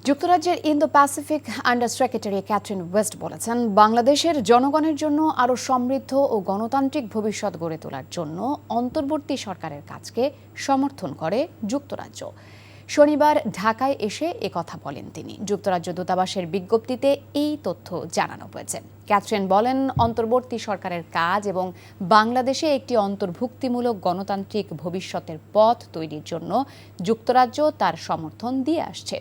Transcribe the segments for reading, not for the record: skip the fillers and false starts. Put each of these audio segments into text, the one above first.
যুক্তরাজ্যের Indo Pacific under secretary Catherine West বলেছেন, বাংলাদেশের জনগণের জন্য আরও সমৃদ্ধ ও গণতান্ত্রিক ভবিষ্যৎ গড়ে তোলার জন্য অন্তর্বর্তী সরকারের কাজকে সমর্থন করে যুক্তরাজ্য। শনিবার ঢাকায় এসে একথা বলেন তিনি। যুক্তরাজ্য দূতাবাসের বিজ্ঞপ্তিতে এই তথ্য জানানো হয়েছে। ক্যাথরিন বলেন, অন্তর্বর্তী সরকারের কাজ এবং বাংলাদেশে একটি অন্তর্ভুক্তিমূলক গণতান্ত্রিক ভবিষ্যতের পথ তৈরির জন্য যুক্তরাজ্য তার সমর্থন দিয়ে আসছে।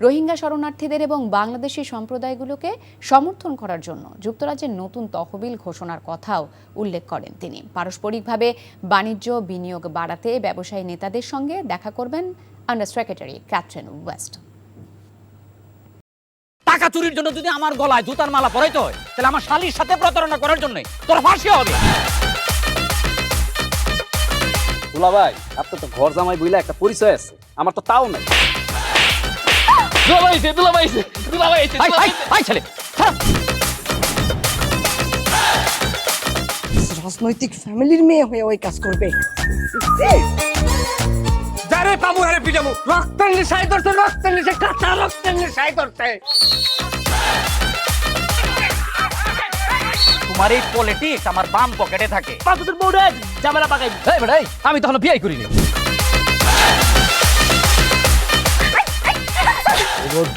রোহিঙ্গা শরণার্থীদের এবং বাংলাদেশি সম্প্রদায়গুলোকে সমর্থন করার জন্য যুক্তরাজ্যের নতুন তহবিল ঘোষণার কথাও উল্লেখ করেন তিনি। পারস্পরিকভাবে বাণিজ্য বিনিয়োগ বাড়াতে ব্যবসায়ী নেতাদের সঙ্গে দেখা করবেন আন্ডার সেক্রেটারি ক্যাথরিন ওয়েস্ট। টাকা চুরির জন্য যদি আমার গলায় জুতার মালা পরাইতে হয়, তাহলে আমার শালীর সাথে প্রতারণা করার জন্য তোর ফাঁসি হবে। দুলা ভাই, আপনার তো ঘর জামাই বইলা একটা পরিচয় আছে, আমার তো তাও নাই। রাজনৈতিক ফ্যামিলির মেয়ে হয়ে ওই কাজ করবে। যারে পাবো আরে পিটাবো, রক্তের নেশায় ধরতে, রক্তের নেশায়, কাঁচা রক্তের নেশায় ধরতে। তোমার এই পলিটিক্স আমার বাম পকেটে থাকে। পাঁচদের বউরে ঝামেলা পাকাই। এই বেটাই, আমি তখন বিয়ে করিনি।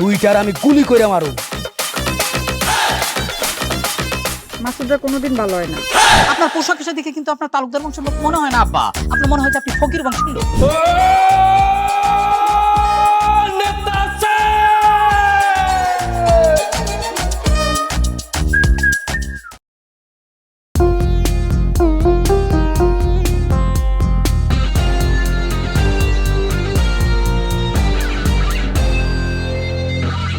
দুইটার আমি গুলি করে মারু। মাসুদরা কোনোদিন ভালো হয় না। আপনার পোশাক এসে দেখে কিন্তু আপনার তালুকদার বংশের লোক মনে হয় না আব্বা, আপনার মনে হয় যে আপনি ফকির বংশের লোক।